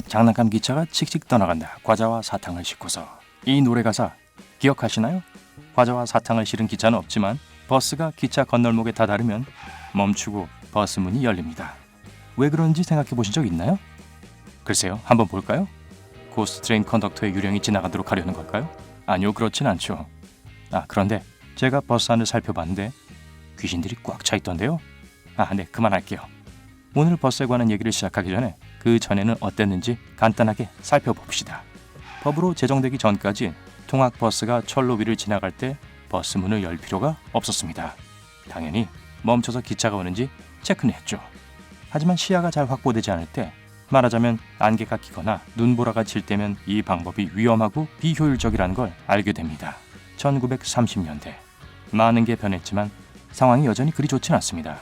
장난감 기차가 칙칙 떠나간다. 과자와 사탕을 싣고서. 이 노래 가사 기억하시나요? 과자와 사탕을 실은 기차는 없지만 버스가 기차 건널목에 다다르면 멈추고 버스 문이 열립니다. 왜 그런지 생각해 보신 적 있나요? 글쎄요, 한번 볼까요? 고스트 트레인 컨덕터의 유령이 지나가도록 하려는 걸까요? 아니요, 그렇진 않죠. 그런데 제가 버스 안을 살펴봤는데 귀신들이 꽉 차 있던데요. 네, 그만할게요. 오늘 버스에 관한 얘기를 시작하기 전에 그 전에는 어땠는지 간단하게 살펴봅시다. 법으로 제정되기 전까지 통학버스가 철로 위를 지나갈 때 버스 문을 열 필요가 없었습니다. 당연히 멈춰서 기차가 오는지 체크는 했죠. 하지만 시야가 잘 확보되지 않을 때, 말하자면 안개가 끼거나 눈보라가 칠 때면 이 방법이 위험하고 비효율적이라는 걸 알게 됩니다. 1930년대. 많은 게 변했지만 상황이 여전히 그리 좋진 않습니다.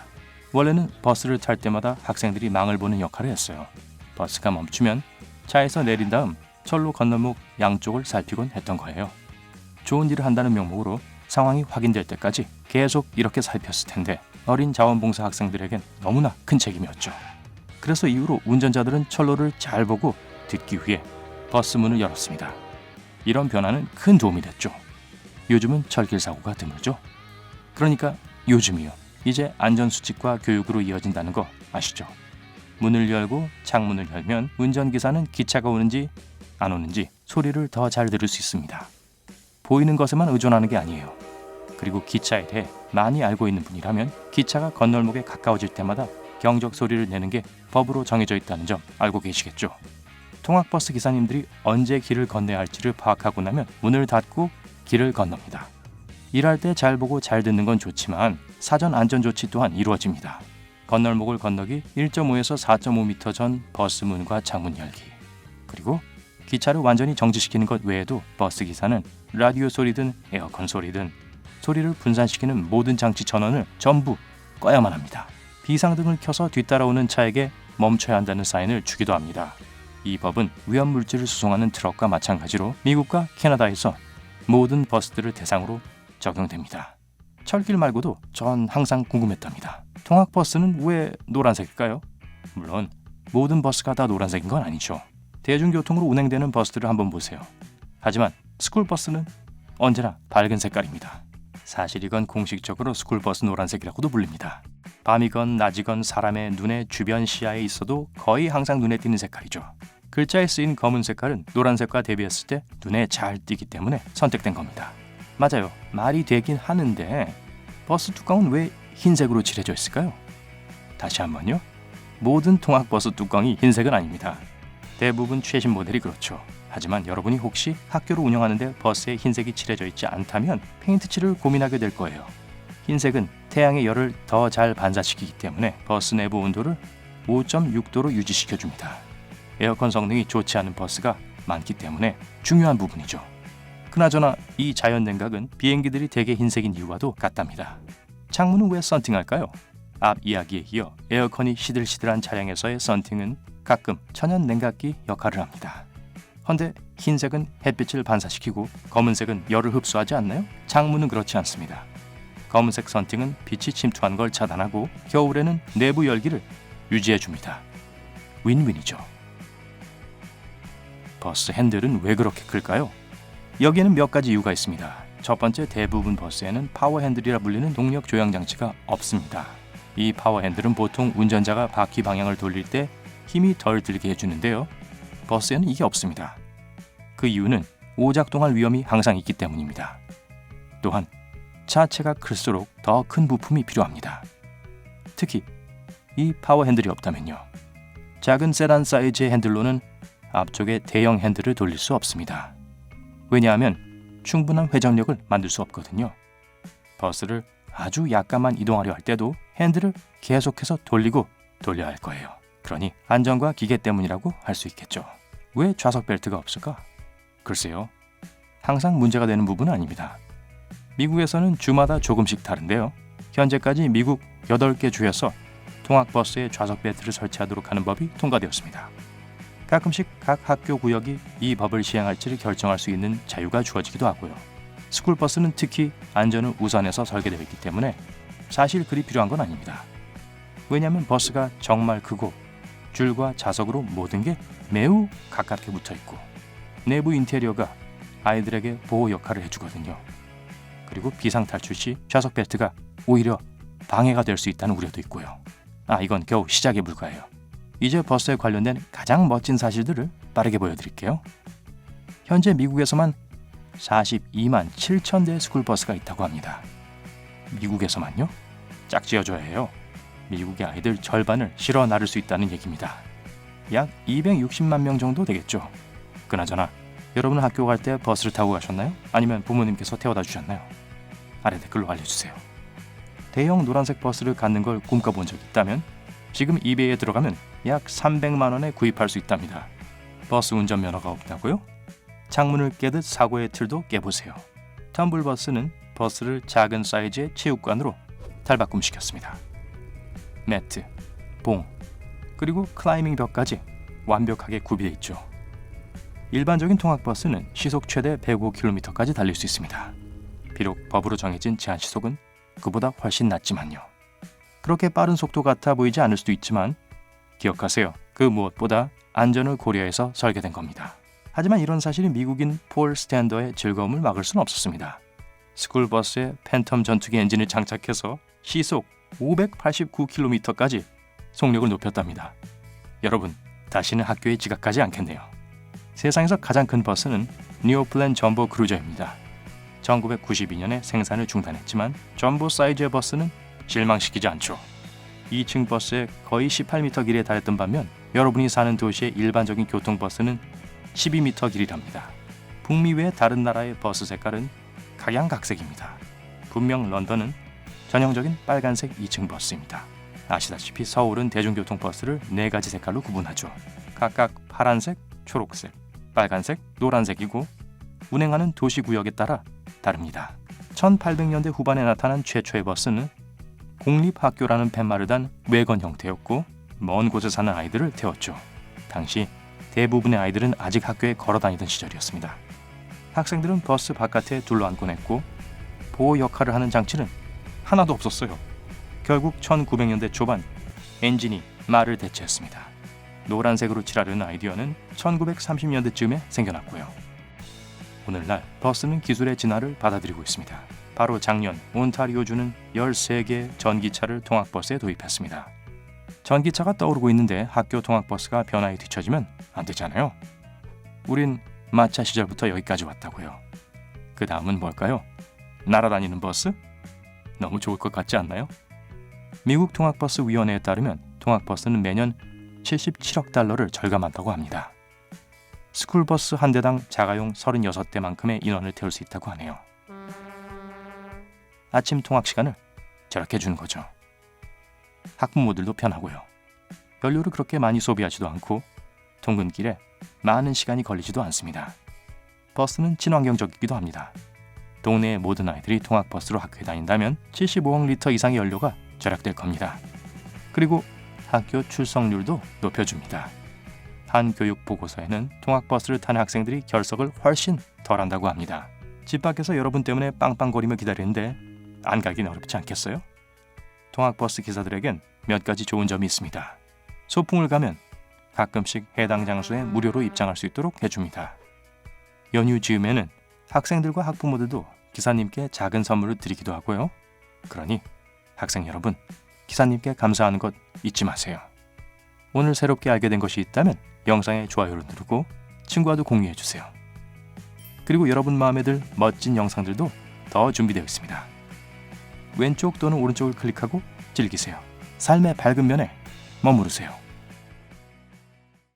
원래는 버스를 탈 때마다 학생들이 망을 보는 역할을 했어요. 버스가 멈추면 차에서 내린 다음 철로 건널목 양쪽을 살피곤 했던 거예요. 좋은 일을 한다는 명목으로 상황이 확인될 때까지 계속 이렇게 살폈을 텐데 어린 자원봉사 학생들에겐 너무나 큰 책임이었죠. 그래서 이후로 운전자들은 철로를 잘 보고 듣기 위해 버스 문을 열었습니다. 이런 변화는 큰 도움이 됐죠. 요즘은 철길 사고가 드물죠. 그러니까 요즘이요. 이제 안전수칙과 교육으로 이어진다는 거 아시죠? 문을 열고 창문을 열면 운전기사는 기차가 오는지 안 오는지 소리를 더 잘 들을 수 있습니다. 보이는 것에만 의존하는 게 아니에요. 그리고 기차에 대해 많이 알고 있는 분이라면 기차가 건널목에 가까워질 때마다 경적 소리를 내는 게 법으로 정해져 있다는 점 알고 계시겠죠? 통학버스 기사님들이 언제 길을 건너야 할지를 파악하고 나면 문을 닫고 길을 건넙니다. 일할 때 잘 보고 잘 듣는 건 좋지만 사전 안전조치 또한 이루어집니다. 건널목을 건너기 1.5에서 4.5m 전 버스 문과 창문 열기. 그리고 기차를 완전히 정지시키는 것 외에도 버스 기사는 라디오 소리든 에어컨 소리든 소리를 분산시키는 모든 장치 전원을 전부 꺼야만 합니다. 비상등을 켜서 뒤따라오는 차에게 멈춰야 한다는 사인을 주기도 합니다. 이 법은 위험물질을 수송하는 트럭과 마찬가지로 미국과 캐나다에서 모든 버스들을 대상으로 적용됩니다. 철길 말고도 전 항상 궁금했답니다. 통학버스는 왜 노란색일까요? 물론 모든 버스가 다 노란색인 건 아니죠. 대중교통으로 운행되는 버스들을 한번 보세요. 하지만 스쿨버스는 언제나 밝은 색깔입니다. 사실 이건 공식적으로 스쿨버스 노란색이라고도 불립니다. 밤이건 낮이건 사람의 눈에 주변 시야에 있어도 거의 항상 눈에 띄는 색깔이죠. 글자에 쓰인 검은 색깔은 노란색과 대비했을 때 눈에 잘 띄기 때문에 선택된 겁니다. 맞아요. 말이 되긴 하는데 버스 뚜껑은 왜 흰색으로 칠해져 있을까요? 다시 한번요. 모든 통학버스 뚜껑이 흰색은 아닙니다. 대부분 최신 모델이 그렇죠. 하지만 여러분이 혹시 학교를 운영하는데 버스에 흰색이 칠해져 있지 않다면 페인트 칠을 고민하게 될 거예요. 흰색은 태양의 열을 더 잘 반사시키기 때문에 버스 내부 온도를 5.6도로 유지시켜줍니다. 에어컨 성능이 좋지 않은 버스가 많기 때문에 중요한 부분이죠. 그나저나 이 자연 냉각은 비행기들이 대개 흰색인 이유와도 같답니다. 창문은 왜 썬팅할까요? 앞 이야기에 이어 에어컨이 시들시들한 차량에서의 썬팅은 가끔 천연 냉각기 역할을 합니다. 헌데 흰색은 햇빛을 반사시키고 검은색은 열을 흡수하지 않나요? 창문은 그렇지 않습니다. 검은색 썬팅은 빛이 침투한 걸 차단하고 겨울에는 내부 열기를 유지해줍니다. 윈윈이죠. 버스 핸들은 왜 그렇게 클까요? 여기에는 몇 가지 이유가 있습니다. 첫 번째, 대부분 버스에는 파워 핸들이라 불리는 동력 조향 장치가 없습니다. 이 파워 핸들은 보통 운전자가 바퀴 방향을 돌릴 때 힘이 덜 들게 해주는데요. 버스에는 이게 없습니다. 그 이유는 오작동할 위험이 항상 있기 때문입니다. 또한 차체가 클수록 더 큰 부품이 필요합니다. 특히 이 파워 핸들이 없다면요. 작은 세단 사이즈의 핸들로는 앞쪽에 대형 핸들을 돌릴 수 없습니다. 왜냐하면 충분한 회전력을 만들 수 없거든요. 버스를 아주 약간만 이동하려 할 때도 핸들을 계속해서 돌리고 돌려야 할 거예요. 그러니 안전과 기계 때문이라고 할 수 있겠죠. 왜 좌석 벨트가 없을까? 글쎄요. 항상 문제가 되는 부분은 아닙니다. 미국에서는 주마다 조금씩 다른데요. 현재까지 미국 8개 주에서 통학버스에 좌석 벨트를 설치하도록 하는 법이 통과되었습니다. 가끔씩 각 학교 구역이 이 법을 시행할지를 결정할 수 있는 자유가 주어지기도 하고요. 스쿨버스는 특히 안전을 우선해서 설계되어 있기 때문에 사실 그리 필요한 건 아닙니다. 왜냐하면 버스가 정말 크고 줄과 좌석으로 모든 게 매우 가깝게 붙어 있고 내부 인테리어가 아이들에게 보호 역할을 해주거든요. 그리고 비상탈출 시 좌석 벨트가 오히려 방해가 될 수 있다는 우려도 있고요. 이건 겨우 시작에 불과해요. 이제 버스에 관련된 가장 멋진 사실들을 빠르게 보여드릴게요. 현재 미국에서만 42만 7천 대의 스쿨버스가 있다고 합니다. 미국에서만요? 짝지어줘야 해요. 미국의 아이들 절반을 실어 나를 수 있다는 얘기입니다. 약 260만 명 정도 되겠죠. 그나저나 여러분은 학교 갈 때 버스를 타고 가셨나요? 아니면 부모님께서 태워다 주셨나요? 아래 댓글로 알려주세요. 대형 노란색 버스를 갖는 걸 꿈꿔본 적 있다면 지금 이베이에 들어가면 약 300만 원에 구입할 수 있답니다. 버스 운전면허가 없다고요? 창문을 깨듯 사고의 틀도 깨보세요. 텀블버스는 버스를 작은 사이즈의 체육관으로 탈바꿈시켰습니다. 매트, 봉, 그리고 클라이밍 벽까지 완벽하게 구비되어 있죠. 일반적인 통학버스는 시속 최대 105km까지 달릴 수 있습니다. 비록 법으로 정해진 제한 시속은 그보다 훨씬 낮지만요. 그렇게 빠른 속도 같아 보이지 않을 수도 있지만 기억하세요. 그 무엇보다 안전을 고려해서 설계된 겁니다. 하지만 이런 사실이 미국인 폴 스탠더의 즐거움을 막을 수는 없었습니다. 스쿨버스에 팬텀 전투기 엔진을 장착해서 시속 589km까지 속력을 높였답니다. 여러분, 다시는 학교에 지각하지 않겠네요. 세상에서 가장 큰 버스는 니오플랜 점보 크루저입니다. 1992년에 생산을 중단했지만 점보 사이즈의 버스는 실망시키지 않죠. 2층 버스에 거의 18m 길이에 달했던 반면 여러분이 사는 도시의 일반적인 교통버스는 12m 길이랍니다. 북미 외 다른 나라의 버스 색깔은 각양각색입니다. 분명 런던은 전형적인 빨간색 2층 버스입니다. 아시다시피 서울은 대중교통버스를 4가지 색깔로 구분하죠. 각각 파란색, 초록색, 빨간색, 노란색이고 운행하는 도시구역에 따라 다릅니다. 1800년대 후반에 나타난 최초의 버스는 공립학교라는 팻말을 단 외건 형태였고 먼 곳에 사는 아이들을 태웠죠. 당시 대부분의 아이들은 아직 학교에 걸어 다니던 시절이었습니다. 학생들은 버스 바깥에 둘러앉곤 했고 보호 역할을 하는 장치는 하나도 없었어요. 결국 1900년대 초반 엔진이 말을 대체했습니다. 노란색으로 칠하려는 아이디어는 1930년대쯤에 생겨났고요. 오늘날 버스는 기술의 진화를 받아들이고 있습니다. 바로 작년 온타리오주는 13개의 전기차를 통학버스에 도입했습니다. 전기차가 떠오르고 있는데 학교 통학버스가 변화에 뒤처지면 안 되잖아요. 우린 마차 시절부터 여기까지 왔다고요. 그 다음은 뭘까요? 날아다니는 버스? 너무 좋을 것 같지 않나요? 미국 통학버스 위원회에 따르면 통학버스는 매년 77억 달러를 절감한다고 합니다. 스쿨버스 한 대당 자가용 36대만큼의 인원을 태울 수 있다고 하네요. 아침 통학 시간을 저렇게 주는 거죠. 학부모들도 편하고요. 연료를 그렇게 많이 소비하지도 않고 통근길에 많은 시간이 걸리지도 않습니다. 버스는 친환경적이기도 합니다. 동네의 모든 아이들이 통학버스로 학교에 다닌다면 75억 리터 이상의 연료가 절약될 겁니다. 그리고 학교 출석률도 높여줍니다. 한 교육 보고서에는 통학버스를 타는 학생들이 결석을 훨씬 덜 한다고 합니다. 집 밖에서 여러분 때문에 빵빵거리며 기다리는데 안 가긴 어렵지 않겠어요? 통학버스 기사들에겐 몇 가지 좋은 점이 있습니다. 소풍을 가면 가끔씩 해당 장소에 무료로 입장할 수 있도록 해줍니다. 연휴 즈음에는 학생들과 학부모들도 기사님께 작은 선물을 드리기도 하고요. 그러니 학생 여러분, 기사님께 감사하는 것 잊지 마세요. 오늘 새롭게 알게 된 것이 있다면 영상에 좋아요를 누르고 친구와도 공유해주세요. 그리고 여러분 마음에 들 멋진 영상들도 더 준비되어 있습니다. 왼쪽 또는 오른쪽을 클릭하고 즐기세요. 삶의 밝은 면에 머무르세요.